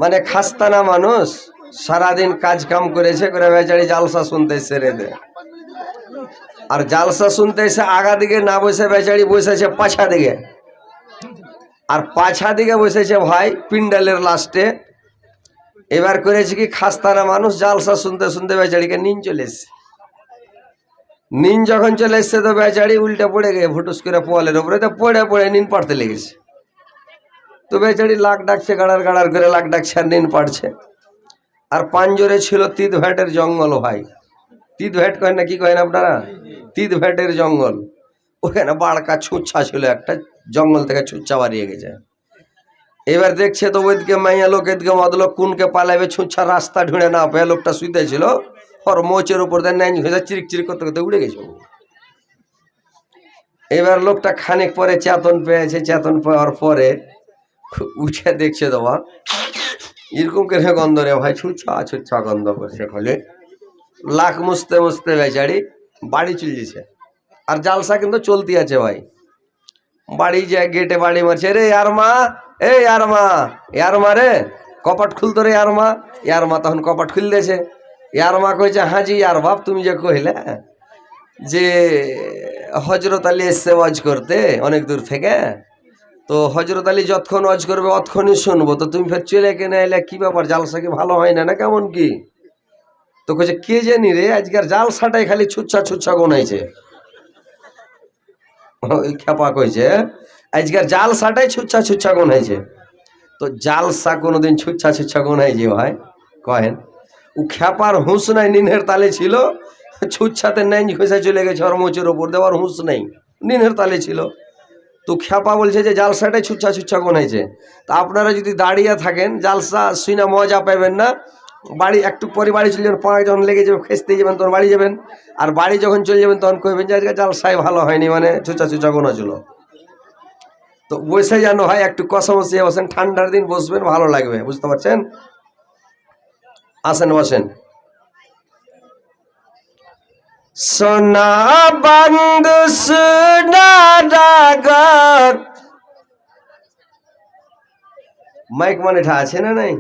মানে খাস্তানা মানুষ, সারাদিন কাজ কাম করেছে, করে বেচারি জালসা শুনতে সেরে দেয়। আর জালসা শুনতে এসে আগা দিকে না বসে বেচারি বসেছে পাছা দিকে, আর পাছা দিকে বসেছে ভাই পিন্ডালের লাস্টে। এবার করেছে কি, খাস্তানা মানুষ জালসা শুনতে শুনতে বেচারিকে নিন চলে এসছে। নিন যখন চলে এসছে তো বেচারি উল্টে পড়ে গিয়ে ভুটুস করে পোয়ালের উপরে, তো পড়ে পড়ে নিন পাড়তে লেগেছে। তো বেচারি লাখ ডাকছে, গাড়ার গাড়ার করে লাখ ডাকছে আর নিন পাড়ছে। আর পাঞ্জরে ছিল তিত ভ্যাটের জঙ্গল ভাই। তিত ভ্যাট কয় না, কি কয়েন আপনারা? তিত ভ্যাটের জঙ্গল। ওখানে বাড়কা ছুচ্ছা ছিল, একটা জঙ্গল থেকে ছুচ্ছা বাড়িয়ে গেছে। এবার দেখছে তো ওইদিকে মাইয়া লোক, এদিকে মদলোক, কোনকে পালাইবে, ছুচ্ছা রাস্তা ঢুঁড়ে না পেয়ে লোকটা শুইতে ছিল, ওর মোচের উপর দিয়ে ন্যাঞ্জ হয়ে চিরিক চিরিক করতে করতে উড়ে গেছে। এবার লোকটা খানিক পরে চেতন পেয়েছে, চেতন পাওয়ার পরে উঠে দেখছে দেওয়া এরকম করে গন্ধ রে ভাই, ছুচ্ছা ছুচ্ছা গন্ধ করছে। ফলে লাখ মুছতে মুছতে বেচারি বাড়ি চলছে। আর জালসা কিন্তু চলতি আছে ভাই। বাড়ি যায়, গেটে বাড়ি মারছে, রে ইয়ার মা, এ ইয়ার মা, ইয়ার মা রে কপাট খুলতো রে ইয়ার মা। ইয়ার মা তখন কপাট খুল দিয়েছে। ইয়ার মা কইছে, হ্যাঁ জি ইয়ার বাপ, তুমি যে কইলে যে হজরত আলী এসছে ওয়াজ করতে অনেক দূর থেকে, তো হজরত আলী যতক্ষণ ওয়াজ করবে অতক্ষণই শুনবো, তো তুমি ফের চলে কেনে এলে, কি ব্যাপার, জালসা কি ভালো হয় না, না কেমন কি? তো কইছে, কে জানি রে, আজকের জালসাটাই খালি ছুচ্ছা ছুচ্ছা গোনাইছে। ওই খেপা কইছে, আজকের জালসাটাই ছুচ্ছা ছুচ্ছা গোনাইছে। তো জালসা কোনোদিন ছুচ্ছা ছুচ্ছা গোনাইছে ভাই? কহেন। ও খেপার হুঁশ নাই, নিনের তালে ছিল, ছুচ্ছাতে নাই খোঁজা চলে গেছে ওর মোচের ওপর দেওয়ার হুঁশ নেই, নিনের তালে ছিল। তো খেপা বলছে যে জালসাটাই ছুচ্ছা ছুচ্ছা গোনাইছে। তা আপনারা যদি দাঁড়িয়ে থাকেন, জালসা শুনে মজা পাইবেন না। বাড়ি একটু পরে বাড়ি চলে যাবেন, পায়ে যখন লেগে যাবে খেসতে যাবেন তখন বাড়ি যাবেন। আর বাড়ি যখন চলে যাবেন তখন কইবেন যে আজকে জালসাই ভালো হয়নি, মানে ছুচ্ছা ছুচ্ছা গোনা ছিল। তো বসে যেন হয় একটু কষামসিয়ে বসেন, ঠান্ডার দিন বসবেন, ভালো লাগবে, বুঝতে পারছেন? আসেন বসেন। সোনা বন্ধু সোনা ডাগর, মাইক মানে ঠা আছে না নাই?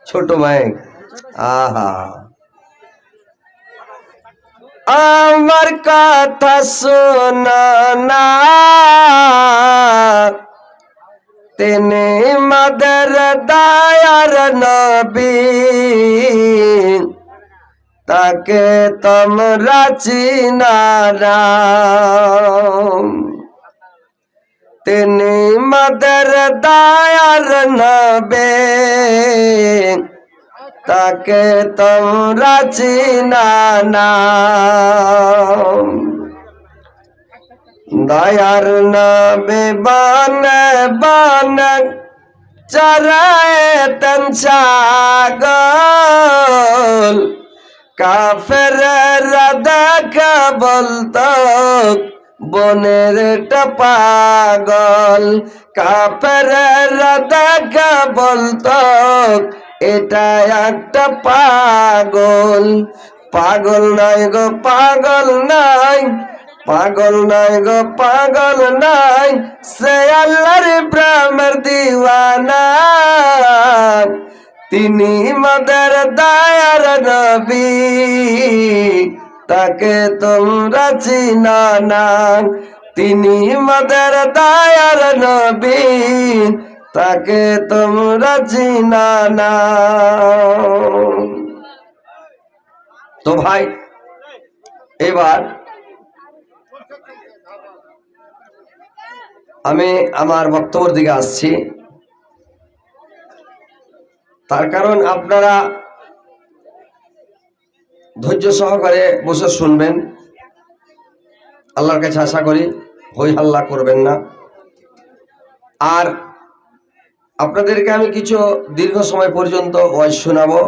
ছোট মাইক। আহা, আমার কথা শোনা না, তিনি মাদের দায়ার নবী, তাকে তোমরা চিনা না। তিনি মাদের দায়ার নবী, তাকে তোমরা চিনা না। দয়ার নবী বনে বনে চরাতেন ছাগল, কাফেররা দেখা বলতো বনের পাগল। কাফেররা দেখা বলতো এটা একটা পাগল। পাগল নাই গো পাগল নাই, পাগল নাই গো পাগল নাই, সে আল্লাহর প্রেমের দিওয়ানা। তিনি মাদের দায়ার নবী, তাকে তোমরা চিনা না। তিনি মাদের দায়ার নবী, তাকে তোমরা চিনা না। তো ভাই এবার আমি আমার বক্তব্যের দিকে আসছি। তার কারণ আপনারা ধৈর্য সহকারে বসে শুনবেন, আল্লাহর কাছে আশা করি হই হাল্লা করবেন না। আর আপনাদেরকে আমি কিছু দীর্ঘ সময় পর্যন্ত ওয়াজ শোনাবো।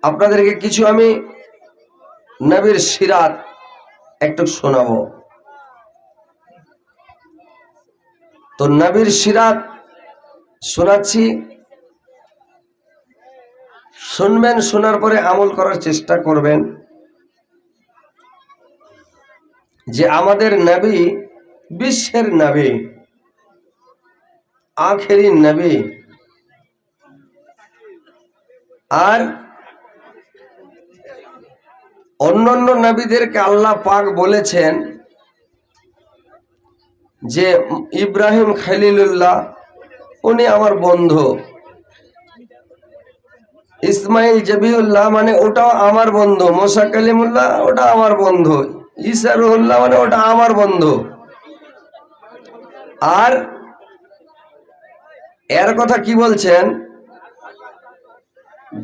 আপনাদেরকে কিছু আমি নবীর সিরাত একটু শোনাবো। তো নবীর সিরাত শোনাচ্ছি, শুনবেন, শোনার পরে আমল করার চেষ্টা করবেন। যে আমাদের নবী বিশ্বের নবী, আখেরি নবী। আর অন্যান্য নবীদেরকে আল্লাহ পাক বলেছেন যে ইব্রাহিম খলিলুল্লাহ উনি আমার বন্ধু, ইসমাইল জবিউল্লাহ মানে ওটাও আমার বন্ধু, মুসা কালিমুল্লাহ ওটা আমার বন্ধু, ঈসা রুহুল্লাহ মানে ওটা আমার বন্ধু। আর এর কথা কি বলছেন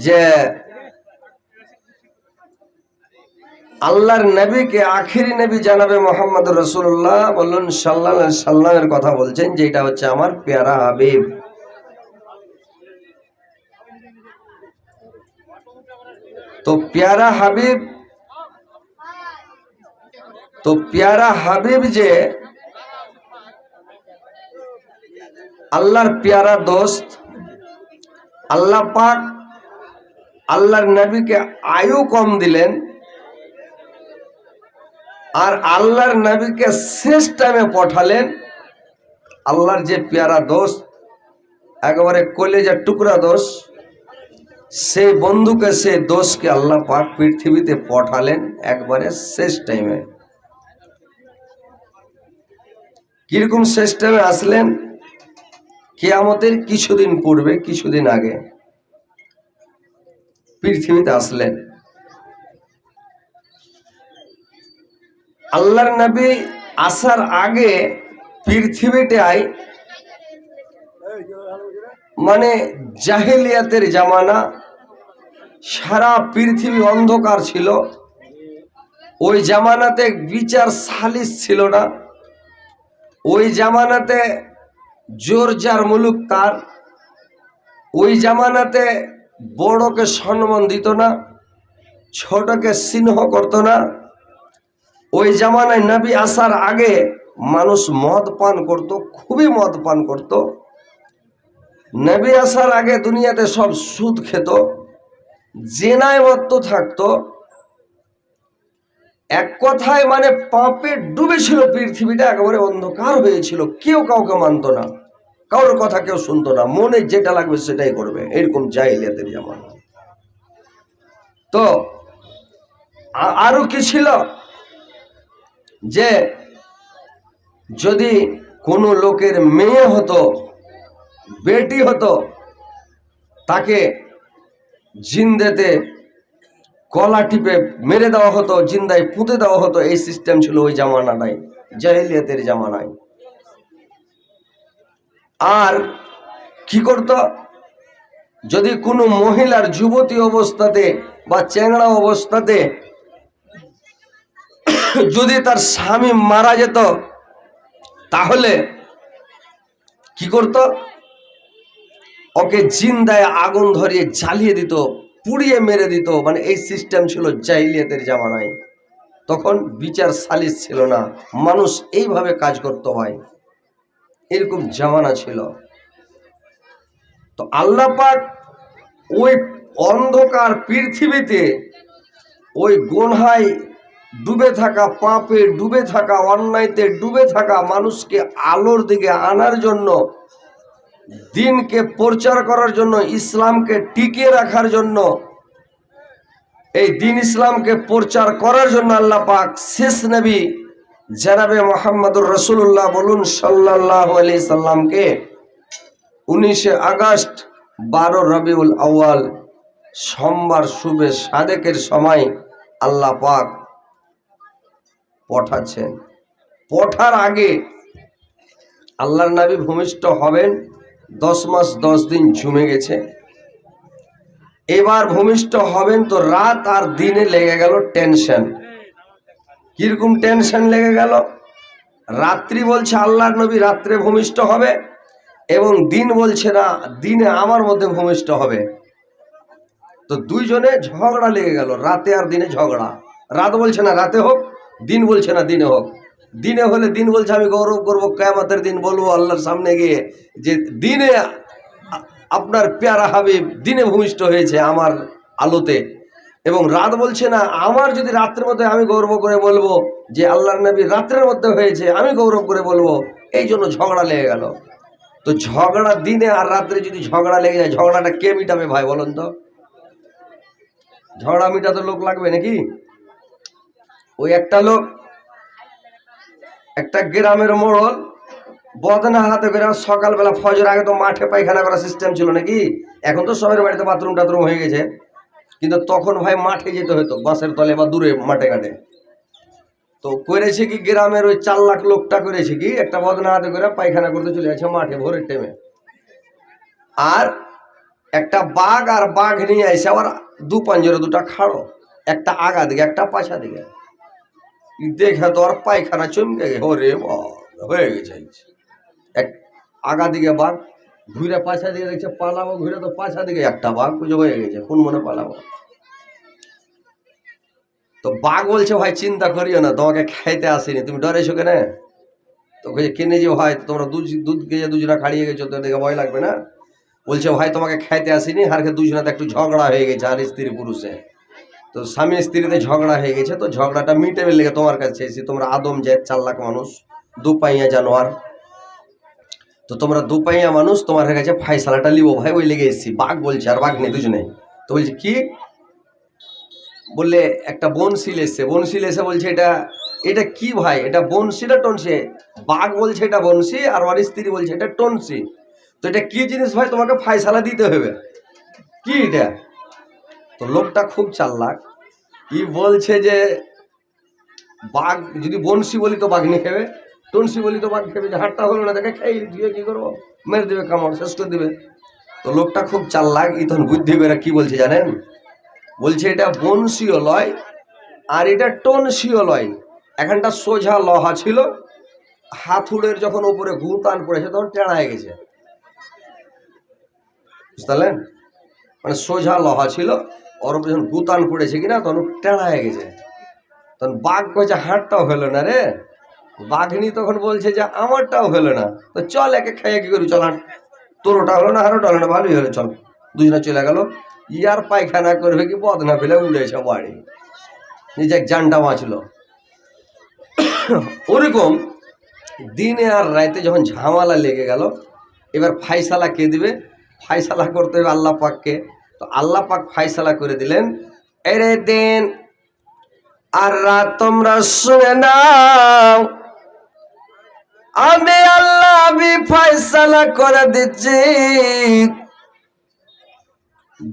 যে আল্লাহর নবীকে আখেরি নবী জানাবে মোহাম্মদ রাসূলুল্লাহ বলুন সাল্লাল্লাহু আলাইহি সাল্লামের কথা বলছেন, যে এটা হচ্ছে আমার প্যারা হাবিব। তো প্যারা হাবিব, যে আল্লাহর প্যারা দোস্ত, আল্লাহ পাক আল্লাহর নবীকে আয়ু কম দিলেন আর আল্লাহর নবীকে শেষ টাইমে পাঠালেন। আল্লাহর যে প্যারা দোস্ত, একেবারে কলেজার টুকরা দোষ, সেই বন্ধুকে, সেই দোষকে আল্লাহ পাক পৃথিবীতে পাঠালেন একবারে শেষ টাইমে। কিরকম শেষ টাইমে আসলেন? কিয়ামতের কিছুদিন পূর্বে, কিছুদিন আগে পৃথিবীতে আসলেন। আল্লাহর নবী আসার আগে পৃথিবীটায় মানে জাহেলিয়াতের জামানা, সারা পৃথিবী অন্ধকার ছিল। ওই জামানাতে বিচার সালিস ছিল না, ওই জামানাতে জোর যার মুলুক তার, ওই জামানাতে বড়কে সম্মান দিত না, ছোটকে স্নেহ করত না। ওই জামানায় নবী আসার আগে মানুষ মদ পান করত, খুবই মদ পান করত। নবী আসার আগে দুনিয়াতে সব সুদ খেত, জেনায় মত্ত থাকতো। এক কথায় মানে পাপে ডুবেছিল পৃথিবীটা, একেবারে অন্ধকার হয়েছিল। কেউ কাউকে মানত না, কারোর কথা কেউ শুনতো না, মনে যেটা লাগবে সেটাই করবে, এরকম জাহিলিয়াতের জামানা। তো আরো কি ছিল যে যদি কোনো লোকের মেয়ে হতো, বেটি হতো, তাকে জিন্দেতে গলা টিপে মেরে দেওয়া হতো, জিন্দায় পুঁতে দেওয়া হতো। এই সিস্টেম ছিল ওই জামানাটাই, জাহিলিয়াতের জামানায়। আর কি করত? যদি কোনো মহিলার যুবতী অবস্থাতে বা চ্যাংড়া অবস্থাতে যদি তার স্বামী মারা যেত, তাহলে কি করত? ওকে জিন্দায় আগুন ধরিয়ে জ্বালিয়ে দিত, পুড়িয়ে মেরে দিত। মানে এই সিস্টেম ছিল জাহিলিয়াতের জামানায়। তখন বিচার সালিস ছিল না, মানুষ এইভাবে কাজ করতে হয়, এরকম জামানা ছিল। তো আল্লাহ পাক ওই অন্ধকার পৃথিবীতে, ওই গুনহায় ডুবে থাকা, পাপে ডুবে থাকা, অন্যায়তে ডুবে থাকা মানুষকে আলোর দিকে আনার জন্য, দিনকে প্রচার করার জন্য, ইসলামকে টিকিয়ে রাখার জন্য, এই দিন ইসলামকে প্রচার করার জন্য আল্লাহ পাক শেষ নবী জনাবে মুহাম্মদুর রাসূলুল্লাহ বলুন সাল্লাল্লাহু আলাইহি সাল্লামকে 19 আগস্ট 12 রবিউল আউয়াল সোমবার শুভে সাদেকের সময় আল্লাহ পাক পাঠাচ্ছেন। পাঠার আগে আল্লাহর নবী ভূমিষ্ঠ হবেন 10 মাস 10 দিন জমে গেছে। এবার ভূমিষ্ঠ হবেন তো রাত আর দিনে লেগে গেল টেনশন। কিরকম টেনশন লেগে গেল? রাত্রি বলছে আল্লাহর নবী রাত্রে ভূমিষ্ঠ হবে, এবং দিন বলছে না, দিনে আমার মধ্যে ভূমিষ্ঠ হবে। তো দুইজনে ঝগড়া লেগে গেল, রাতে আর দিনে ঝগড়া। রাত বলছে না রাতে হোক, দিন বলছে না দিনে হোক। দিনে হলে দিন বলছে আমি গৌরব করবো, কিয়ামতের দিন বলবো আল্লাহর সামনে গিয়ে যে দিনে আপনার প্যারা হাবিব দিনে ভূমিষ্ঠ হয়েছে আমার আলোতে। এবং রাত বলছে না, আমার যদি রাত্রের মধ্যে আমি গৌরব করে বলবো যে আল্লাহর নবী রাত্রের মধ্যে হয়েছে, আমি গৌরব করে বলবো। এই জন্য ঝগড়া লেগে গেল। তো ঝগড়া দিনে আর রাত্রে যদি ঝগড়া লেগে যায়, ঝগড়াটা কে মিটাবে ভাই বলুন তো? ঝগড়া মিটাতে লোক লাগবে নাকি? ওই একটা লোক, একটা গ্রামের মোড়ল বদনা হাতে করে সকালবেলা ফজর আগে তো মাঠে পায়খানা করার সিস্টেম ছিল নাকি? এখন তো সবার বাড়িতে বাথরুম টাথরুম হয়ে গেছে, কিন্তু তখন ভাই মাঠে যেতে হতো, বাসের তলে বা দূরে মাঠে ঘাটে। তো করেছে কি, গ্রামের ওই 4 লাখ লোকটা করেছে কি, একটা বদনা হাতে করে পায়খানা করতে চলে যাচ্ছে মাঠে ভোরের টাইমে। আর একটা বাঘ আর বাঘ নিয়ে আসে আবার দু পাঞ্জরে দুটা খাড়ো, একটা আগা দিকে একটা পাছা দিকে। দেখে তো আর পায়খানা চমকে গে, ওরে হয়ে গেছে। এক আগা দিকে বাঘ, ঘুরে পাছা দিকে দেখছে পালাবো, ঘুরে তো পাছা দিকে একটা বাঘ, পুজো হয়ে গেছে, কোন মনে পালাবো। তো বাঘ বলছে, ভাই চিন্তা করিও না, তোমাকে খাইতে আসিনি, তুমি ডরেছো কেন? তো কিনে যে ভাই তোমরা দুধ গেছে দুজনা খাড়িয়ে গেছো, তো দেখে ভয় লাগবে না? বলছে, ভাই তোমাকে খাইতে আসিনি, হারকে দুজনাতে একটু ঝগড়া হয়ে গেছে, আর স্ত্রী পুরুষে। তো স্বামী স্ত্রীতে ঝগড়া হয়ে গেছে, তো ঝগড়াটা মিটেবে লেগে তোমার কাছে এসেছি। তোমরা আদম জাত 4 লাখ মানুষ, দুপাইয়া জানোয়ার, তো তোমরা দুপাইয়া মানুষ, তোমার কাছে ফাইসালাটা লিবো ভাই, ওই লেগে এসেছি। বাঘ বলছে, আর বাঘ নেই দুজনে। তো বলছে কি, বললে একটা বনশিল এসছে, বনশিল এসে বলছে এটা এটা কি ভাই, এটা বনশি না টনসি? বাঘ বলছে এটা বনশি, আর ওর স্ত্রী বলছে এটা টনসি। তো এটা কি জিনিস ভাই, তোমাকে ফাইসালা দিতে হবে, কি এটা? তো লোকটা খুব চালাক, ই বলছে যে বাঘ যদি বনশি বলি তো বাঘ নিয়ে খাবে, টনসি বলি তো বাঘ খাবে, যে হাটটা হলো না দেখে খাই দিয়ে কি করবো, মেরে দেবে, কামড় শেষ করে দেবে। তো লোকটা খুব চালাক, ই তখন বুদ্ধি করে কি বলছে জানেন? বলছে এটা বনশিও লয় আর এটা টনসিও লয়, এখানটা সোজা লহা ছিল, হাতুড়ের যখন উপরে গুতান পড়েছে তখন টেড়া হয়ে গেছে, বুঝলেন? মানে সোজা লহা ছিল, ওর উপরে যখন গুতান পড়েছে কিনা তখন টেড়া হয়ে গেছে। তখন বাঘ কয়েছে হাটটাও হলো না রে। বাঘনি তখন বলছে যে আমারটাও হলো না, তো চল একে খাইয়ে কি করি, চল, তোরটা হলো না হারোটা হলো না, ভালোই হলো, চল। দুজনে চলে গেল। ইয়ার পায়খানা করবে কি বদনা ফেলে উড়েছে বাড়ি, নিজে জানটা বাঁচলো। ওরকম দিনে আর রাতে যখন ঝামেলা লেগে গেল, এবার ফাইসালা কে দিবে? ফাইসালা করতে হবে আল্লাহ পাককে। তো আল্লাহ পাক ফাইসালা করে দিলেন, এরে দিন আর রাত তোমরা শুনে নাও, আমি আল্লাহ আমি ফাইসালা করে দিচ্ছি,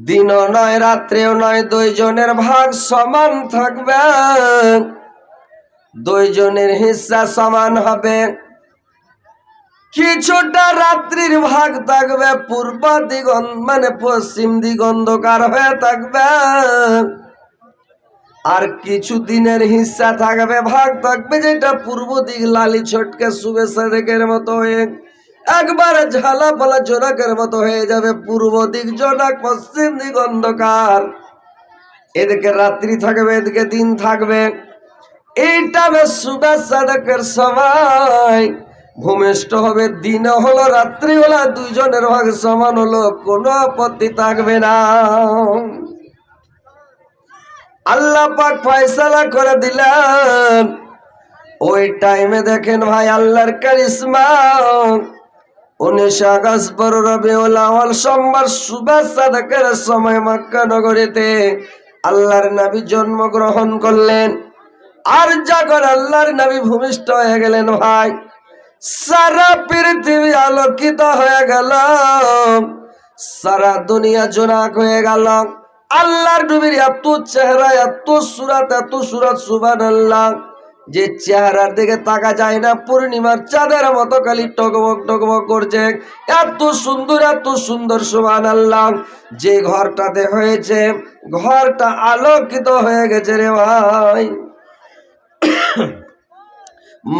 দিনও নয় রাত্রেও নয়, দুইজনের ভাগ সমান থাকবে, দুইজনের হিস্সা সমান হবে। কিছুটা রাত্রির ভাগ থাকবে পূর্ব দিগন্ত মানে পশ্চিম দিগন্ধকার হয়ে থাকবে, আর কিছু দিনের হিস্সা থাকবে, ভাগ থাকবে যেটা পূর্ব দিক লালি ছটকে শুভেচ্ছা দিকের মতো হয়ে একবারে ঝালা পালা জোনাকের মতো হয়ে যাবে, পূর্ব দিক জোনাক, পশ্চিম দিক অন্ধকার, এদিকে রাত্রি থাকবে এদিকে দিন থাকবে। এইটা শুভেচ্ছা দিকের সময় ভূমিষ্ঠ হবে, দিন হলো রাত্রি হলো, দুইজনের ভাগ সমান হলো, কোনো আপত্তি থাকবে না। আল্লাহ পাক ফয়সালা করে দিলেন। ওই টাইমে দেখেন ভাই আল্লাহর কারিশমা, 19 আগস্ট 12 রবিউল আউয়াল সোমবার শুভেচ্ছা দেখার সময় মক্কা নগরীতে আল্লাহর নবী জন্মগ্রহণ করলেন। আর যখন আল্লাহর নবী ভূমিষ্ঠ হয়ে গেলেন ভাই, সারা পৃথিবী আলোকিত হয়ে গেল, সারা দুনিয়া জোনাক হয়ে গেল। আল্লাহর নবীর এত চেহারা, এত সুরাত সুবহানাল্লাহ, যে চেহারার দিকে তাকা যায় না, পূর্ণিমার চাঁদের মতো খালি টকবক টকবক করছে, এত সুন্দর সুবহানাল্লাহ। যে ঘরটাতে হয়েছে ঘরটা আলোকিত হয়ে গেছে রে ভাই।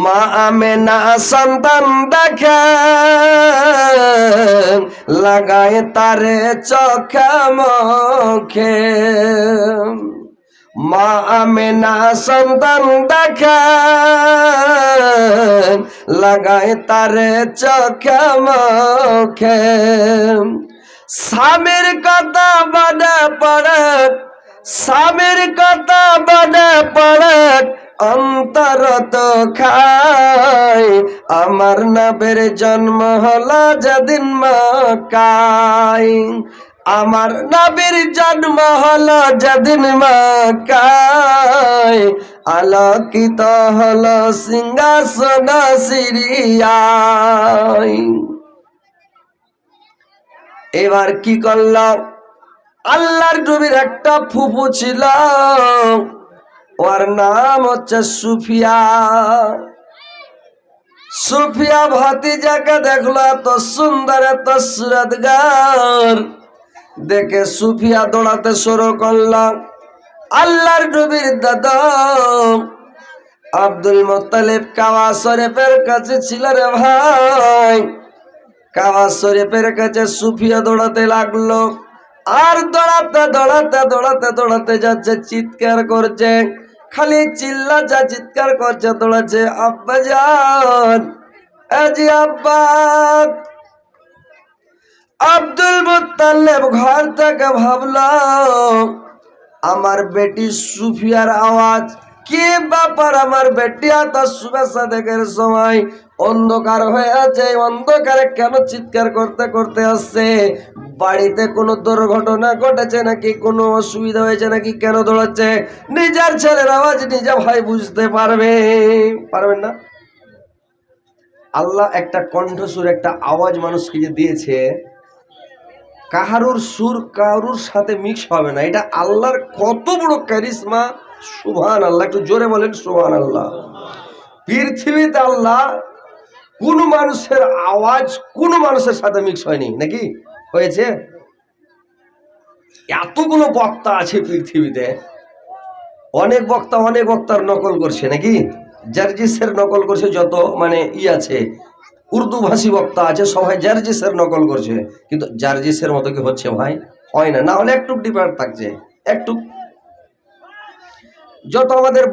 মা আমেনা সন্তান দেখে লাগায় তারে চোখে মুখে, মা আমেনা সন্তান দেখে লাগায় তারে চোখে মুখে, স্বামীর কথা মনে পড়ে, স্বামীর কথা মনে পড়ে, অন্তর তো খায়, আমার নবীর জন্ম হলো যেদিন মক্কায়, আমার নবীর জন্ম হলো যেদিন মক্কায়, আলোকিত হলো সিংহাসন সিরিয়ায়। এবার কি করলাম, আল্লাহর নবীর একটা ফুফু ছিল, ওর নাম হচ্ছে সুফিয়া। সুফিয়া ভাতিজাকে দেখলো এত সুন্দর এত সুরতগার, দেখে সুফিয়া দৌড়াতে শুরু করলাম। আল্লাহর নবীর দাদা আব্দুল মুত্তালিব কাবা শরীফের কাছে ছিল রে ভাই। কাবা শরীফের কাছে সুফিয়া দৌড়াতে লাগলো, আর দৌড়াতে দৌড়াতে দৌড়াতে দৌড়াতে যাচ্ছে, চিৎকার করছে, খালি চিল্লাচ্ছে, চিৎকার করছে, দৌড়াচ্ছে, আব্বা জান, জি আব্বা। আব্দুল মুত্তালিব ঘর থেকে ভাবলো আমার বেটি সুফিয়ার আওয়াজ, কি ব্যাপার, আমার বেটি এত শুভেচ্ছা দেখার সময় অন্ধকার হয়ে আছে, অন্ধকারে কেন চিৎকার করতে করতে আসছে? বাড়িতে কোনো দুর্ঘটনা ঘটেছে নাকি, কোনো অসুবিধা হয়েছে নাকি, কেন দৌড়াচ্ছে? নিজের ছেলের আওয়াজ নিজে ভাই বুঝতে পারবেন না? আল্লাহ একটা কণ্ঠস্বর, একটা আওয়াজ মানুষকে যে দিয়েছে, কাহারুর সুর কারুর সাথে মিক্স হবে না। এটা আল্লাহর কত বড় ক্যারিশমা, সুবহানাল্লাহ। একটু জোরে বলেন সুবহানাল্লাহ। পৃথিবীতে আল্লাহ কোন মানুষের আওয়াজ কোন মানুষের সাথে মিক্স হয়নি নাকি? হয়েছে? এতগুলো বক্তা আছে পৃথিবীতে, অনেক বক্তা অনেক বক্তার নকল করছে নাকি? জার্জিসের নকল করছে, যত মানে আছে উর্দু ভাষী বক্তা আছে, সবাই জার্জিসের নকল করছে, কিন্তু জার্জিসের মতো কি হচ্ছে ভাই? হয় না। না হলে একটু ডিফারেন্ট থাকছে, একটু। যত আমাদের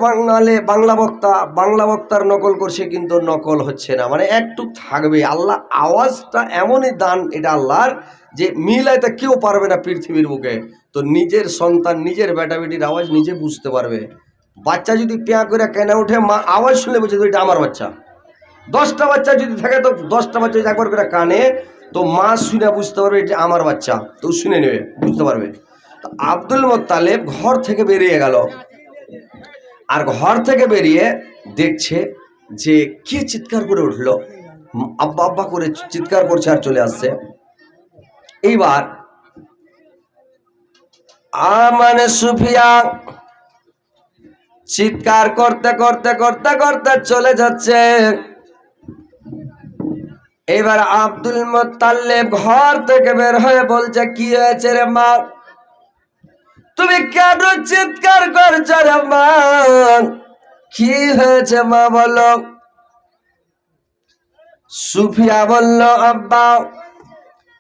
বাংলা বক্তার নকল করছে, কিন্তু নকল হচ্ছে না, মানে একটু থাকবে। আল্লাহ আওয়াজটা এমনই দান এটা আল্লাহর, যে মিলাইতে কেউ পারবে না পৃথিবীর বুকে। তো নিজের সন্তান, নিজের বেটা বেটির আওয়াজ নিজে বুঝতে পারবে। বাচ্চা যদি পেয়া করে কেনা উঠে, মা আওয়াজ শুনে বুঝে এটা আমার বাচ্চা। 10টা বাচ্চা যদি থাকে, তো 10টা বাচ্চা যদি একবার করে কানে, তো মা শুনে বুঝতে পারবে এটা আমার বাচ্চা, তো শুনে নেবে, বুঝতে পারবে। আব্দুল মুত্তালিব ঘর থেকে বেরিয়ে গেল, আর ঘর থেকে বেরিয়ে দেখছে যে কে চিৎকার করে উঠলো, আব্বা আব্বা করে চিৎকার করছে আর চলে আসছে। এইবার মানে সুফিয়া চিৎকার করতে করতে করতে করতে চলে যাচ্ছে। এবার আব্দুল মুত্তালিব ঘর থেকে বের হয়ে বলছে, কি হয়েছে রে মা, তুমি কেন চিৎকার করছো রে মা, কি হয়েছে মা বলো? সুফিয়া বলল, আব্বা,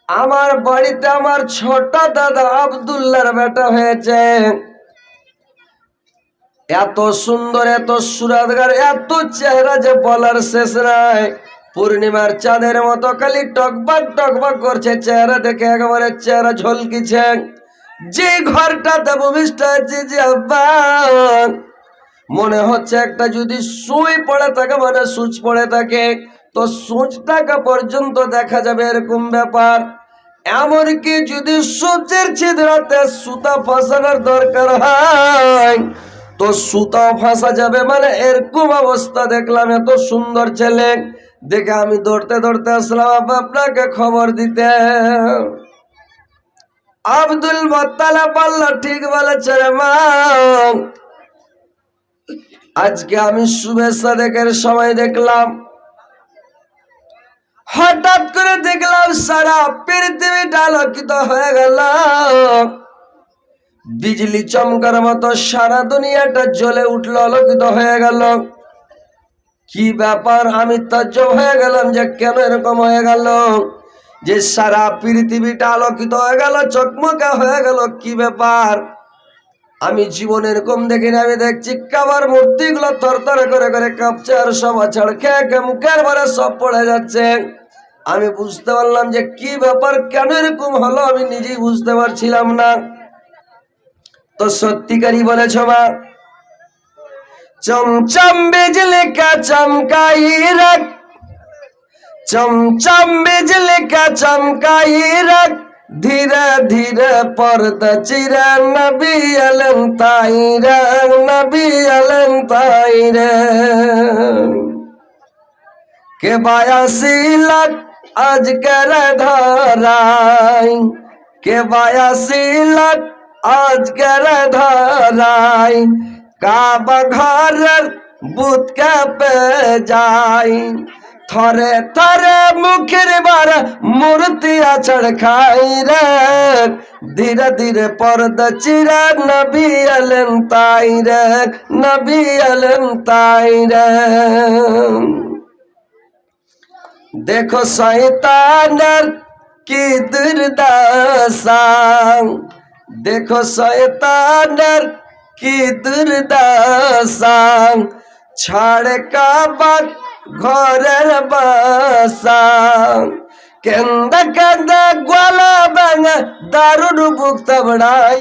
আমার বাড়িতে আমার ছোট দাদা আব্দুল্লাহর বেটা হয়েছে, এত সুন্দর এত সুরাতগার এত চেহারা যে বলার শেষ নাই। পূর্ণিমার চাঁদের মতো খালি টকবাক টকবাক করছে, চেহারা দেখে একেবারে চেহারা ঝলকিছে। যে ঘরটাতে ভূমিষ্ঠ হয়েছে, যে আব্বা, মনে হচ্ছে একটা যদি সুই পড়ে থাকে, মানে সুচ পড়ে থাকে, তো সুচটাকে পর্যন্ত দেখা যাবে, এরকম ব্যাপার। এমনকি যদি সূচের ছিদ্রতে সুতা ফাঁসানোর দরকার হয়, তো সুতা ফাঁসা যাবে, মানে এরকম অবস্থা দেখলাম। এত সুন্দর ছেলে দেখে আমি দৌড়তে দৌড়তে আসলাম আপনাকে খবর দিতে। আব্দুল মুত্তালিব বলল, ঠিক বলেছে রে মা, আজকে আমি শুভেচ্ছা দেখার সময় দেখলাম, হঠাৎ করে দেখলাম সারা পৃথিবীটা আলোকিত হয়ে গেল, বিজলি চমকার মতো সারা দুনিয়াটা জ্বলে উঠলো, আলোকিত হয়ে গেল। কি ব্যাপার? আমি তাজ্জব হয়ে গেলাম যে কেন এরকম হয়ে গেল, যে সারা পৃথিবীটা আলোকিত হয়ে গেল, চকমকা হয়ে গেল, কি ব্যাপার? আমি জীবনে এরকম দেখিনি। আমি দেখছি কাবার মূর্তিগুলো থরথর করে করে কাঁপছে, আর সব আছাড় খেয়ে মুখের ভরে সব পড়ে যাচ্ছে। আমি বুঝতে পারলাম যে কি ব্যাপার, কেন এরকম হলো, আমি নিজেই বুঝতে পারছিলাম না। তো সত্যিকারই বলেছ মা, चमचम बिजली का चमकाई रख, चमचम बिजली का चमकाई रख, धीरे धीरे पर्दा चिरा नबी अलम ताईरा, नबी अलम ताईरा के 82 लाख आज कर धराई, के 82 लाख आज कर धराई, काबा घर बुत के पे जाई, थरे थरे मुखर बार मूर्तिया चढ़खाई रे, धीरे धीरे पर्दा चिरा नबी अलम ताई रे, नबी अलम ताई रे। देखो शैतानर की दुर्दशा, देखो शैतानर की दुर्दशा, छाड़ का बात घरेर बसा, केंदा केंदा ग्वाला बंग दारुन बुक तबड़ाई।